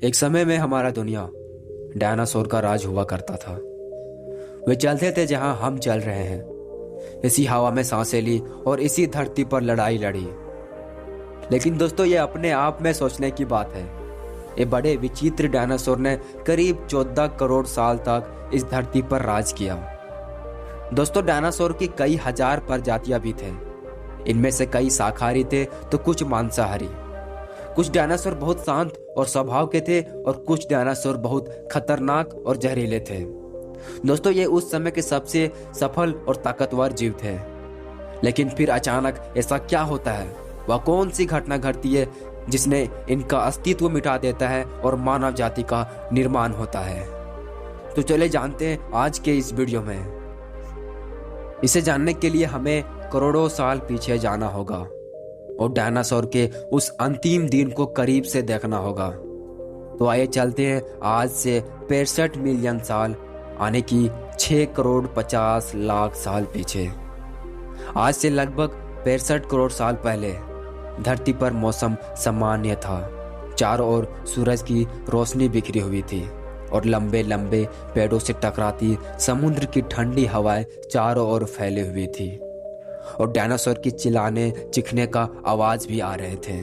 एक समय में हमारा दुनिया डायनासोर का राज हुआ करता था। वे चलते थे जहां हम चल रहे हैं, इसी हवा में सांसें ली और इसी धरती पर लड़ाई लड़ी। लेकिन दोस्तों, ये अपने आप में सोचने की बात है। ये बड़े विचित्र डायनासोर ने करीब 14 करोड़ साल तक इस धरती पर राज किया। दोस्तों, डायनासोर की कई हजार प्रजातियां भी थे। इनमें से कई शाकाहारी थे तो कुछ मांसाहारी। कुछ डायनासोर बहुत शांत और स्वभाव के थे और कुछ डायनासोर बहुत खतरनाक और जहरीले थे। दोस्तों, ये उस समय के सबसे सफल और ताकतवर जीव थे। लेकिन फिर अचानक ऐसा क्या होता है? वह कौन सी घटना घटती है जिसने इनका अस्तित्व मिटा देता है और मानव जाति का निर्माण होता है? तो चले जानते हैं आज के इस वीडियो में। इसे जानने के लिए हमें करोड़ों साल पीछे जाना होगा और डायनासोर के उस अंतिम दिन को करीब से देखना होगा। तो आइए चलते हैं आज से 65 मिलियन साल आने की 6 करोड़ 50 लाख साल पीछे। आज से लगभग 65 करोड़ साल पहले धरती पर मौसम सामान्य था। चारों ओर सूरज की रोशनी बिखरी हुई थी और लंबे लंबे पेड़ों से टकराती समुद्र की ठंडी हवाएं चारों ओर फैली हुई थी और डायनासोर की चिल्लाने चीखने का आवाज भी आ रहे थे।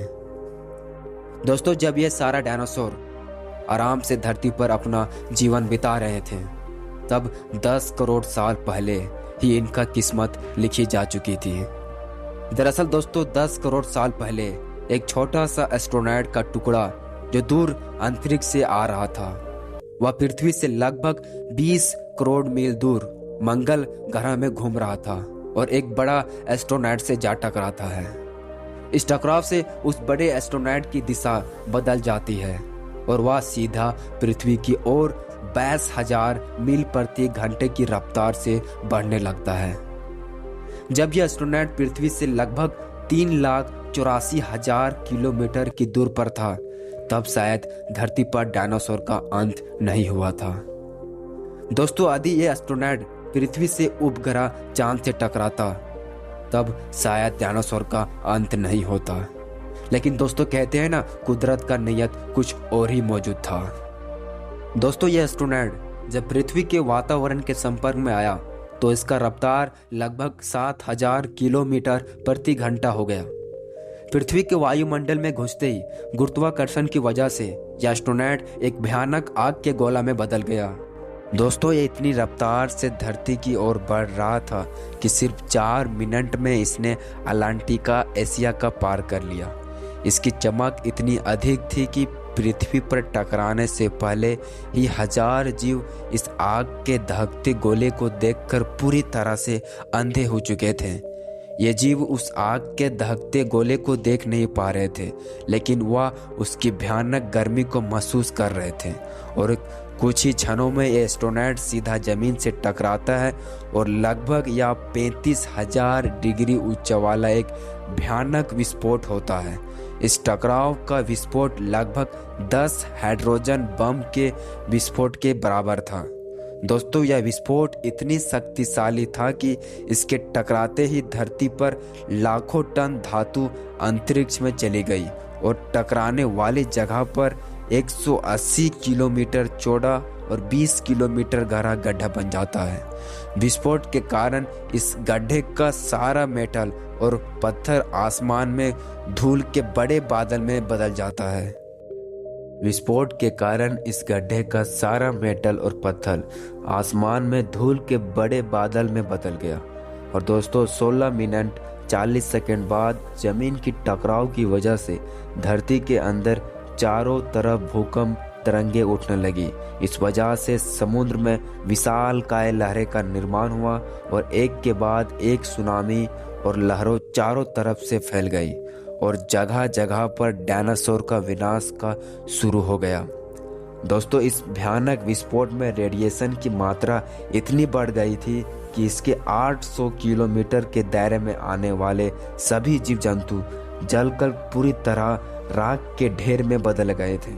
दोस्तों, जब ये सारा डायनासोर आराम से धरती पर अपना जीवन बिता रहे थे, तब 10 करोड़ साल पहले ही इनका किस्मत लिखी जा चुकी थी। दरअसल दोस्तों, 10 करोड़ साल पहले एक छोटा सा एस्ट्रोनॉट का टुकड़ा जो दूर अंतरिक्ष से आ रहा था, वह पृथ्वी से लगभग 20 करोड़ मील दूर मंगल ग्रह में घूम रहा था और एक बड़ा एस्ट्रोनॉट से जा टकराता है। इस टकराव से उस बड़े एस्ट्रोनॉट की दिशा बदल जाती है और वह सीधा पृथ्वी की ओर 22,000 मील प्रति घंटे की रफ्तार से बढ़ने लगता है। जब यह एस्ट्रोनॉट पृथ्वी से लगभग 3,84,000 किलोमीटर की दूर पर था, तब शायद धरती पर डायनासोर का अंत नहीं हुआ था। दोस्तों, यदि यह एस्ट्रोनॉट पृथ्वी से उपग्रह चांद से टकराता, तब शायद डायनासोर का अंत नहीं होता। लेकिन दोस्तों, कहते हैं ना, कुदरत का नियत कुछ और ही मौजूद था। दोस्तों, यह एस्ट्रोनॉट जब पृथ्वी के वातावरण के संपर्क में आया तो इसका रफ्तार लगभग 7,000 किलोमीटर प्रति घंटा हो गया। पृथ्वी के वायुमंडल में घुसते ही गुरुत्वाकर्षण की वजह से यह एस्ट्रोनॉट एक भयानक आग के गोला में बदल गया। दोस्तों, ये इतनी रफ्तार से धरती की ओर बढ़ रहा था कि सिर्फ 4 मिनट में इसने अटलांटिका एशिया का पार कर लिया। इसकी चमक इतनी अधिक थी कि पृथ्वी पर टकराने से पहले ही हजार जीव इस आग के दहकते गोले को देखकर पूरी तरह से अंधे हो चुके थे। ये जीव उस आग के दहकते गोले को देख नहीं पा रहे थे, लेकिन वह उसकी भयानक गर्मी को महसूस कर रहे थे। और कुछ ही क्षणों में ये एस्ट्रोनॉट सीधा जमीन से टकराता है और लगभग या 35,000 डिग्री ऊंचाई वाला एक भयानक विस्फोट होता है। इस टकराव का विस्फोट लगभग 10 हाइड्रोजन बम के विस्फोट के बराबर था। दोस्तों, यह विस्फोट इतनी शक्तिशाली था कि इसके टकराते ही धरती पर लाखों टन धातु अंतरिक्ष में चली गई और टकराने वाली जगह पर 180 किलोमीटर चौड़ा और 20 किलोमीटर गहरा गड्ढा बन जाता है। विस्फोट के कारण इस गड्ढे का सारा मेटल और पत्थर आसमान में धूल के बड़े बादल में बदल जाता है। विस्फोट के कारण इस गड्ढे का सारा मेटल और पत्थर आसमान में धूल के बड़े बादल में बदल गया। और दोस्तों, 16 मिनट 40 सेकंड बाद जमीन की टकराव की वजह से धरती के अंदर चारों तरफ भूकंप तरंगे उठने लगी। इस वजह से समुद्र में विशालकाय लहरें का निर्माण हुआ और एक के बाद एक सुनामी और लहरों चारों तरफ से फैल गई और जगह जगह पर डायनासोर का विनाश का शुरू हो गया। दोस्तों, इस भयानक विस्फोट में रेडिएशन की मात्रा इतनी बढ़ गई थी कि इसके 800 किलोमीटर के दायरे में आने वाले सभी जीव जंतु जलकर पूरी तरह राख के ढेर में बदल गए थे।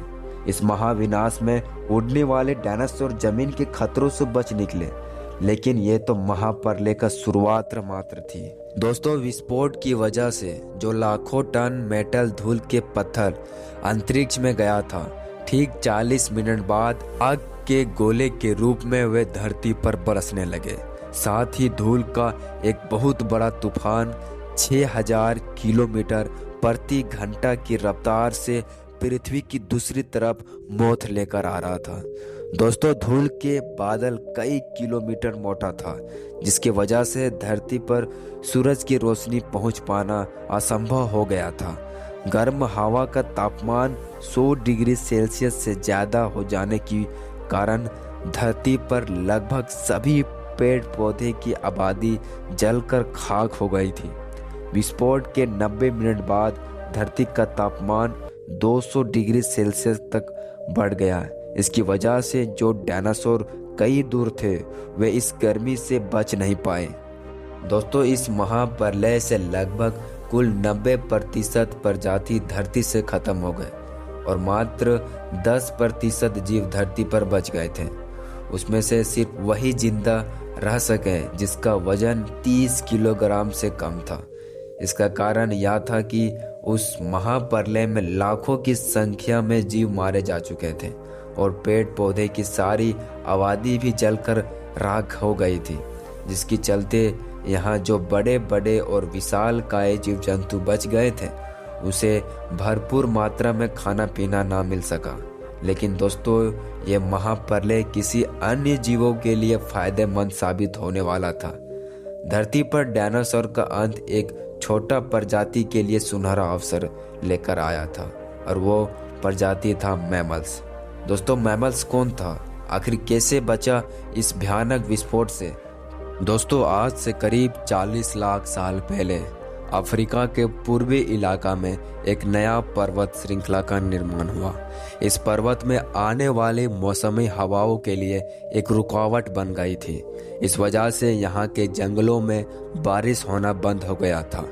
इस महाविनाश में उड़ने वाले डायनासोर जमीन के खतरों से बच निकले, लेकिन ये तो महाप्रलय का शुरुआत मात्र थी। दोस्तों, विस्फोट की वजह से जो लाखों टन मेटल धूल के पत्थर अंतरिक्ष में गया था, ठीक 40 मिनट बाद आग के गोले के रूप में वे धरती पर बरसने लगे। साथ ही धूल का एक बहुत बड़ा तूफान 6000 किलोमीटर प्रति घंटा की रफ्तार से पृथ्वी की दूसरी तरफ मौत लेकर आ रहा था। दोस्तों, धूल के बादल कई किलोमीटर मोटा था, जिसकी वजह से धरती पर सूरज की रोशनी पहुंच पाना असंभव हो गया था। गर्म हवा का तापमान 100 डिग्री सेल्सियस से ज़्यादा हो जाने के कारण धरती पर लगभग सभी पेड़ पौधे की आबादी जलकर खाक हो गई थी। विस्फोट के 90 मिनट बाद धरती का तापमान 200 डिग्री सेल्सियस तक बढ़ गया। इसकी वजह से जो डायनासोर कई दूर थे वे इस गर्मी से बच नहीं पाए। दोस्तों, इस महाप्रलय से लगभग कुल 90% प्रजाति धरती से खत्म हो गए और मात्र 10% जीव धरती पर बच गए थे। उसमें से सिर्फ वही जिंदा रह सके जिसका वजन 30 किलोग्राम से कम था। इसका कारण यह था कि उस महाप्रलय में लाखों की संख्या में जीव मारे जा चुके थे और पेड़ पौधे की सारी आबादी भी जलकर राख हो गई थी, जिसके चलते यहाँ जो बड़े बड़े और विशालकाय जीव जंतु बच गए थे उसे भरपूर मात्रा में खाना पीना ना मिल सका। लेकिन दोस्तों, ये महाप्रलय किसी अन्य जीवों के लिए फायदेमंद साबित होने वाला था। धरती पर डायनासोर का अंत एक छोटा प्रजाति के लिए सुनहरा अवसर लेकर आया था और वो प्रजाति था मैमल्स। दोस्तों, मैमल्स कौन था? आखिर कैसे बचा इस भयानक विस्फोट से? दोस्तों, आज से करीब 40 लाख साल पहले अफ्रीका के पूर्वी इलाका में एक नया पर्वत श्रृंखला का निर्माण हुआ। इस पर्वत में आने वाले मौसमी हवाओं के लिए एक रुकावट बन गई थी। इस वजह से यहाँ के जंगलों में बारिश होना बंद हो गया था।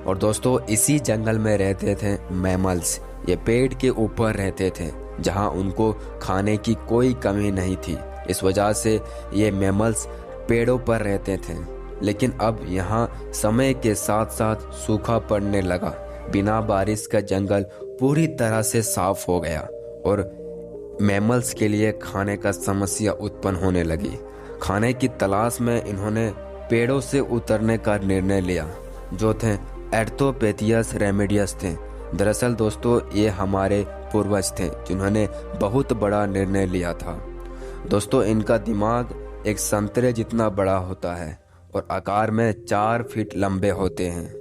और दोस्तों, इसी जंगल में रहते थे मैमल्स। ये पेड़ के ऊपर रहते थे जहाँ उनको खाने की कोई कमी नहीं थी। इस वजह से ये मैमल्स पेड़ों पर रहते थे। लेकिन अब यहाँ समय के साथ साथ सूखा पड़ने लगा। बिना बारिश का जंगल पूरी तरह से साफ हो गया और मैमल्स के लिए खाने का समस्या उत्पन्न होने लगी। खाने की तलाश में इन्होंने पेड़ों से उतरने का निर्णय लिया, जो थे एर्थोपेथियस रेमेडियस थे। दरअसल दोस्तों, ये हमारे पूर्वज थे जिन्होंने बहुत बड़ा निर्णय लिया था। दोस्तों, इनका दिमाग एक संतरे जितना बड़ा होता है और आकार में 4 फीट लंबे होते हैं।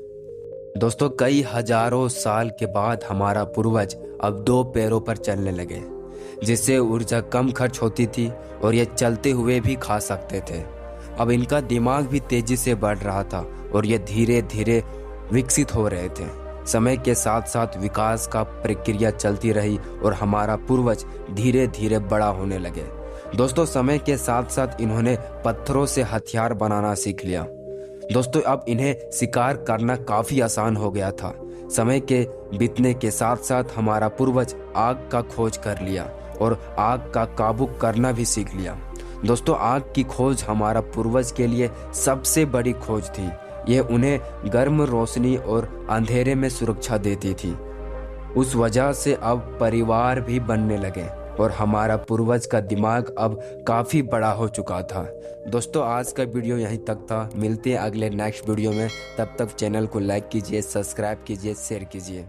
दोस्तों, कई हजारों साल के बाद हमारा पूर्वज अब 2 पैरों पर चलने लगे, जिससे ऊर्जा कम खर्च होती थी और ये चलते हुए भी खा सकते थे। अब इनका दिमाग भी तेजी से बढ़ रहा था और ये धीरे धीरे विकसित हो रहे थे। समय के साथ साथ विकास का प्रक्रिया चलती रही और हमारा पूर्वज धीरे धीरे बड़ा होने लगे। दोस्तों, समय के साथ साथ इन्होंने पत्थरों से हथियार बनाना सीख लिया। दोस्तों, अब इन्हें शिकार करना काफी आसान हो गया था। समय के बीतने के साथ साथ हमारा पूर्वज आग का खोज कर लिया और आग का काबू करना भी सीख लिया। दोस्तों, आग की खोज हमारा पूर्वज के लिए सबसे बड़ी खोज थी। यह उन्हें गर्म रोशनी और अंधेरे में सुरक्षा देती थी। उस वजह से अब परिवार भी बनने लगे और हमारा पूर्वज का दिमाग अब काफ़ी बड़ा हो चुका था। दोस्तों, आज का वीडियो यहीं तक था। मिलते हैं अगले नेक्स्ट वीडियो में। तब तक चैनल को लाइक कीजिए, सब्सक्राइब कीजिए, शेयर कीजिए।